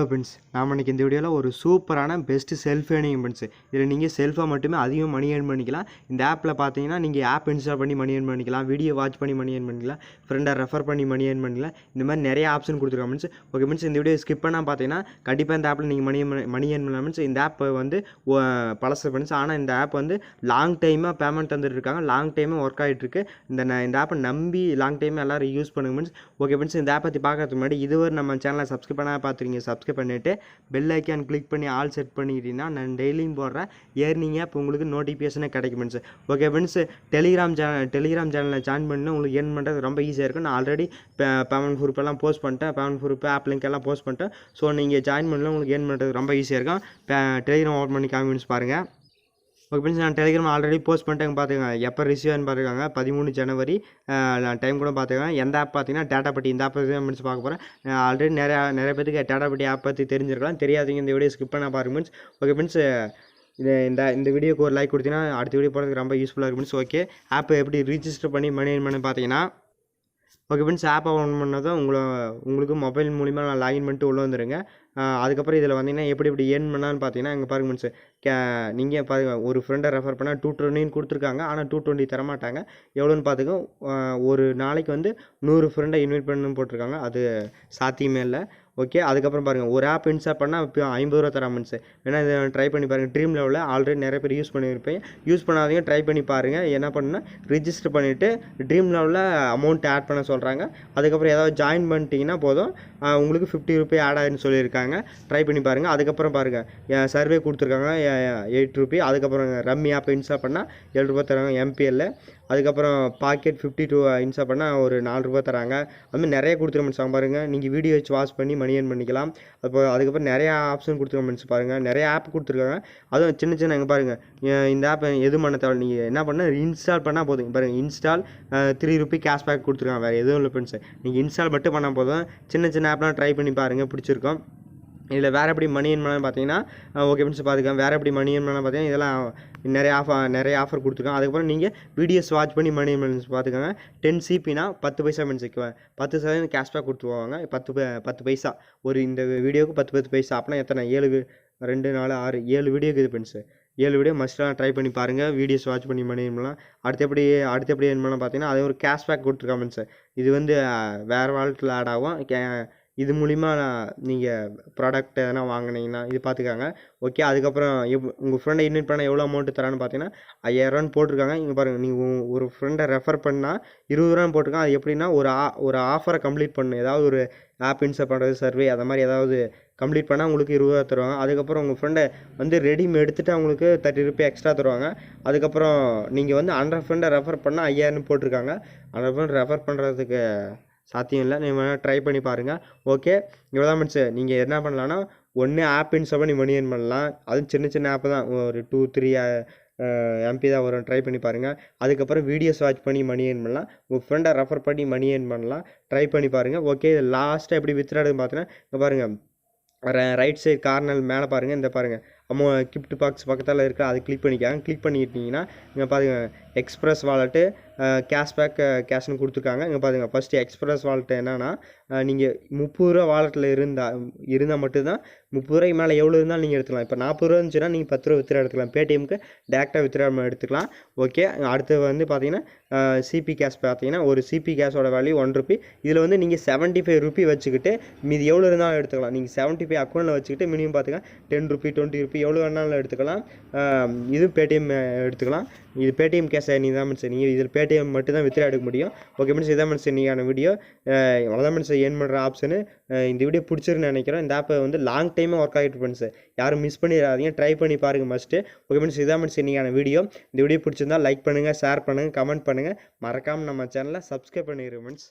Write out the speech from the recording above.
Friends, நாம இன்னைக்கு இந்த வீடியோவில் ஒரு சூப்பரான பெஸ்ட் செல்ஃப் ஏர்னிங் ஃப்ரெண்ட்ஸ். இதில் நீங்கள் செல்ஃபாக மட்டுமே அதிகமாக மணி ஏர்ன் பண்ணிக்கலாம். இந்த ஆப்பில் பார்த்தீங்கன்னா நீங்கள் ஆப் இன்ஸ்டால் பண்ணி மணி ஏர்ன் பண்ணிக்கலாம், வீடியோ வாட்ச் பண்ணி மணி ஏர்ன் பண்ணிக்கலாம், ஃப்ரெண்டை ரெஃபர் பண்ணி மணி ஏர்ன் பண்ணிக்கலாம். இந்த மாதிரி நிறைய ஆப்ஷன் கொடுத்துருக்காங்க ஃப்ரெண்ட்ஸ். ஓகே ஃப்ரெண்ட்ஸ், இந்த வீடியோ ஸ்கிப் பண்ணால் பார்த்தீங்கன்னா கண்டிப்பாக இந்த ஆப்பில் நீங்கள் மணி ஏர்ன் பண்ணலாம் ஃப்ரெண்ட்ஸ். இந்த ஆப் வந்து பழசு ஃப்ரெண்ட்ஸ், ஆனால் இந்த ஆப் வந்து லாங் டைமாக பேமெண்ட் தந்துட்டு இருக்காங்க, லாங் டைமாக ஒர்க் ஆகிட்டு இருக்கு. இந்த ஆப்பை நம்பி லாங் டைமாக எல்லோரும் யூஸ் பண்ணுங்க ஃப்ரெண்ட்ஸ். ஓகே ஃப்ரெண்ட்ஸ், இந்த ஆப் பற்றி பார்க்கறதுக்கு முன்னாடி இதுவரை நம்ம சேனலை சப்ஸ்கிரைப் பண்ணால் பார்த்துருங்க, சப்ஸ்கிரைப் பண்ணிவிட்டு பெல் ஐக்கான் கிளிக் பண்ணி ஆல் செட் பண்ணிக்கிட்டீங்கன்னா நான் டெய்லியும் போடுற ஏர்னிங் ஆப் உங்களுக்கு நோட்டிஃபிகேஷனே கிடைக்கும் ஃப்ரெண்ட்ஸ். ஓகே ஃப்ரெண்ட்ஸ், டெலிகிராம் சேனலில் ஜாயின் பண்ணி உங்களுக்கு ஏர்ன் பண்ணுறது ரொம்ப ஈஸியாக இருக்கும். நான் ஆல்ரெடி பேமெண்ட் ப்ரூஃப் எல்லாம் போஸ்ட் பண்ணிட்டேன், பேமெண்ட் ப்ரூஃப் ஆப் லிங்க் எல்லாம் போஸ்ட் பண்ணிட்டேன். ஸோ நீங்கள் ஜாயின் பண்ணலாம், உங்களுக்கு ஏர்ன் பண்ணுறது ரொம்ப ஈஸியாக இருக்கும். டெலிகிராம் ஓப்பன் பண்ணி காமிச்சு பாருங்கள். ஓகே ஃப்ரெண்ட்ஸ், நான் டெலிகிராம் ஆல்ரெடி போஸ்ட் பண்ணிட்டேன், பார்த்துக்கோங்க. எப்போ ரிசீவ் ஆன்னு பார்த்துருக்காங்க 13 ஜனவரி. நான் டைம் கூட பார்த்துக்கோங்க. எந்த ஆப் பார்த்தீங்கன்னா டேட்டா பட்டி, இந்த ஆப் தான் ஃப்ரெண்ட்ஸ் பார்க்க போகிறேன். ஆல்ரெடி நிறைய பேருக்கு டேட்டா பட்டி ஆப் பற்றி தெரிஞ்சிருக்கலாம், தெரியாதீங்க இந்த வீடியோ ஸ்கிப் பண்ண பாருங்க ஃப்ரெண்ட்ஸ். ஓகே ஃப்ரெண்ட்ஸ், இந்த வீடியோக்கு ஒரு லைக் கொடுத்தீங்கன்னா அடுத்த வீடியோ போகிறதுக்கு ரொம்ப யூஸ்ஃபுல்லாக இருக்கும் ஃப்ரெண்ட்ஸ். ஓகே, ஆப்பை எப்படி ரிஜிஸ்டர் பண்ணி மணி ஏர்ன் பண்ணி பார்த்தீங்கன்னா, ஓகே ஃப்ரெண்ட்ஸ், ஆப்பை ஓப்பன் பண்ணதும் உங்களுக்கு மொபைல் மூலிமா நான் லாகின் பண்ணிட்டு உள்ளே வந்துடுங்க. அதுக்கப்புறம் இதில் வந்தீங்கன்னா எப்படி ஏர்ன் பண்ணான்னு பார்த்தீங்கன்னா, இங்கே பாருங்க ஃப்ரெண்ட்ஸ், நீங்கள் பாருங்க, ஒரு ஃப்ரெண்டை ரெஃபர் பண்ணால் 220 கொடுத்துருக்காங்க, ஆனால் 220 தரமாட்டாங்க. எவ்வளோன்னு பார்த்துக்கோ, ஒரு நாளைக்கு வந்து 100 ஃப்ரெண்டை இன்வைட் பண்ணணும்னு போட்டிருக்காங்க, அது சாத்தியமே இல்லை. ஓகே, அதுக்கப்புறம் பாருங்கள், ஒரு ஆப் இன்ஸ்டால் பண்ணால் இப்போ 50 ரூபா தரான் ஃப்ரெண்ட்ஸ். வேணால் இதை ட்ரை பண்ணி பாருங்கள். ட்ரீம் லெவலில் ஆல்ரெடி நிறைய பேர் யூஸ் பண்ணியிருப்பேன், யூஸ் பண்ணாதீங்க, ட்ரை பண்ணி பாருங்கள். என்ன பண்ணுன்னா, ரிஜிஸ்டர் பண்ணிவிட்டு ட்ரீம் லெவலில் அமௌண்ட் ஆட் பண்ண சொல்கிறாங்க. அதுக்கப்புறம் ஏதாவது ஜாயின் பண்ணிட்டீங்கன்னா போதும், உங்களுக்கு 50 ரூபி ஆட் ஆகிடுன்னு சொல்லியிருக்காங்க. ட்ரை பண்ணி பாருங்கள். அதுக்கப்புறம் பாருங்கள், சர்வே கொடுத்துருக்காங்க 8 ரூபி. அதுக்கப்புறம் ரம்மி ஆப்பை இன்ஸ்டால் பண்ணால் 7 ரூபா தராங்க எம்பிஎல்ல. அதுக்கப்புறம் பாக்கெட் 52 இன்ஸ்டால் பண்ணால் ஒரு 4 ரூபா தராங்க. அதுமாதிரி நிறைய கொடுத்துருமெண்ட்ஸ் பாருங்கள். நீங்கள் வீடியோ வச்சு வாட்ச் பண்ணி மணி ஏர்ன் பண்ணிக்கலாம். அதுக்கப்புறம் நிறையா ஆப்ஷன் கொடுத்துருமெண்ட்ஸ் பாருங்கள், நிறைய ஆப் கொடுத்துருக்காங்க. அதுவும் சின்ன இங்கே பாருங்கள், இந்த ஆப் எதுவும் பண்ண தேவை, நீங்கள் என்ன பண்ணால் இன்ஸ்டால் பண்ணால் போதும். பாருங்கள், இன்ஸ்டால் 3 ரூபி கேஷ்பேக் கொடுத்துருக்காங்க, வேறு எதுவும் இல்லை ஃப்ரெண்ட்ஸ். நீங்கள் இன்ஸ்டால் மட்டும் பண்ணால் போதும். சின்ன ஆப்லாம் ட்ரை பண்ணி பாருங்கள், பிடிச்சிருக்கும். இதில் வேறு எப்படி மணி ஏர்ன் பண்ணலான்னு பார்த்தீங்கன்னா, ஓகே ஃப்ரெண்ட்ஸ் பார்த்துக்கலாம். வேறு எப்படி மணி ஏர்ன் பண்ணலாம் பார்த்தீங்கன்னா, இதெல்லாம் நிறைய ஆஃபர் கொடுத்துருக்காங்க. அதுக்கப்புறம் நீங்கள் வீடியோஸ் வாட்ச் பண்ணி மணி ஏர்ன் பண்ணி பார்த்துக்கோங்க. 10 சிபினா 10 பைசா ஃப்ரெண்ட்ஸ், 10% கேஷ்பேக் கொடுத்துருவாங்க. 10 பைசா ஒரு இந்த வீடியோவுக்கு 10 பைசா. அப்படின்னா எத்தனை, 7 2 4 6 7 வீடியோ இருக்குது ஃப்ரெண்ட்ஸ். 7 வீடியோ மஸ்ட்டாக ட்ரை பண்ணி பாருங்கள், வீடியோஸ் வாட்ச் பண்ணி மணி ஏர்ன் பண்ணலாம். அடுத்து எப்படி ஏர்ன் பண்ணலாம் பார்த்தீங்கன்னா, அது ஒரு கேஷ்பேக் கொடுத்துருக்காங்க ஃப்ரெண்ட்ஸ். இது வந்து வேறு வாலெட்டில் ஆட் ஆகும். இது மூலிமா நீங்கள் ப்ராடக்ட் எதனா வாங்கினீங்கன்னா இது பார்த்துக்காங்க. ஓகே, அதுக்கப்புறம் உங்கள் ஃப்ரெண்டை இன்வைட் பண்ணால் எவ்வளோ அமௌண்ட்டு தரான்னு பார்த்தீங்கன்னா 5000 போட்டிருக்காங்க. இங்கே பாருங்கள், நீங்கள் ஒரு ஃப்ரெண்டை ரெஃபர் பண்ணால் 20 ரூபான்னு போட்டிருக்காங்க. அது எப்படின்னா, ஒரு ஆஃபரை கம்ப்ளீட் பண்ணணும். ஏதாவது ஒரு ஆப் இன்ஸ்டால் பண்ணுறது, சர்வே, அதை மாதிரி ஏதாவது கம்ப்ளீட் பண்ணால் உங்களுக்கு 20 ரூபா தருவாங்க. அதுக்கப்புறம் உங்கள் ஃப்ரெண்டை வந்து ரெடிம் எடுத்துகிட்டு அவங்களுக்கு 30 ரூபா எக்ஸ்ட்ரா தருவாங்க. அதுக்கப்புறம் நீங்கள் வந்து 100 ஃப்ரெண்டை ரெஃபர் பண்ணால் 5000 போட்டிருக்காங்க. 100 ஃப்ரெண்ட் ரெஃபர் பண்ணுறதுக்கு சாத்தியம் இல்லை, நீங்கள் வேணால் ட்ரை பண்ணி பாருங்கள். ஓகே, இவ்வளோ தான் ஃப்ரெண்ட்ஸ். நீங்கள் என்ன பண்ணலான்னா, ஒன்று ஆப் இன்ஸ்டால் பண்ணி மணி ஏர்ன் பண்ணலாம். அதுவும் சின்ன ஆப்பு தான், ஒரு 2-3 எம்பி தான் வரும். ட்ரை பண்ணி பாருங்கள். அதுக்கப்புறம் வீடியோஸ் வாட்ச் பண்ணி மணி ஏர்ன் பண்ணலாம். உங்கள் ஃப்ரெண்டை ரெஃபர் பண்ணி மணி ஏர்ன் பண்ணலாம். ட்ரை பண்ணி பாருங்கள். ஓகே, லாஸ்ட்டாக எப்படி வித்ட்ரான்னு பார்த்தீங்கன்னா, இங்கே பாருங்கள், ரைட் சைடு கார்னர் மேலே பாருங்கள், இந்த பாருங்கள் கிஃப்ட் பாக்ஸ் பக்கத்தில் இருக்க, அதை கிளிக் பண்ணிக்காங்க. கிளிக் பண்ணிக்கிட்டிங்கன்னா இங்கே பாருங்கள், எக்ஸ்பிரஸ் வாலெட்டு கேஷ்பேக் கேஷ்னு கொடுத்துருக்காங்க. இங்கே பாருங்கள், ஃபஸ்ட்டு எக்ஸ்பிரஸ் வாலெட்டு என்னென்னா, நீங்கள் 30 ரூபா வாலெட்டில் இருந்தால் மட்டும்தான் 30 ரூபாய்க்கு மேலே எவ்வளோ இருந்தாலும் நீங்கள் எடுத்துக்கலாம். இப்போ 40 ரூபா இருந்துச்சுன்னா நீங்கள் 10 ரூபா வித்ட்ரா எடுத்துக்கலாம். பேடிஎம்க்கு டேரெக்டாக வித்ட்ரா எடுத்துக்கலாம். ஓகே, அடுத்து வந்து பார்த்தீங்கன்னா சிபி கேஷ் பார்த்தீங்கன்னா, ஒரு சிபி கேஷோட வேல்யூ 1 ரூபி. இதில் வந்து நீங்கள் 75 ரூபி வச்சுக்கிட்டு மீதி எவ்வளோ இருந்தாலும் எடுத்துக்கலாம். நீங்கள் 75 அக்கௌண்ட்டில் வச்சுக்கிட்டு மினிமம் பார்த்தீங்கன்னா 10 ரூபி 20 ரூபி எவ்வளோ வேணாலும் எடுத்துக்கலாம். இது பேடிஎம் எடுத்துக்கலாம். இது பேடிஎம் கேஷ் நீ தான் மீன்ஸ், நீங்கள் இதில் பேடிஎம் மட்டும் தான் வித்ட்ரா எடுக்க முடியும். ஓகே மீன்ஸ், இதான் மீன்ஸ் நீங்கான வீடியோ. அவ்வளோதான் மீன்ஸ் ஏர்ன் பண்ணுற ஆப்ஷனு. இந்த வீடியோ பிடிச்சிருக்குன்னு நினைக்கிறேன். இந்த ஆப்பை வந்து லாங் டைமாக ஒர்க் ஆகிட்டு ஃப்ரெண்ட்ஸ், யாரும் மிஸ் பண்ணிடாதீங்க, ட்ரை பண்ணி பாருங்கள் மஸ்ட்டு. ஓகே மீன்ஸ், இதான் மீன்ஸ் நீங்கான வீடியோ. இந்த வீடியோ பிடிச்சிருந்தால் லைக் பண்ணுங்கள், ஷேர் பண்ணுங்கள், கமெண்ட் பண்ணுங்கள். மறக்காமல் நம்ம சேனலை சப்ஸ்கிரைப் பண்ணிடுங்க ஃப்ரெண்ட்ஸ்.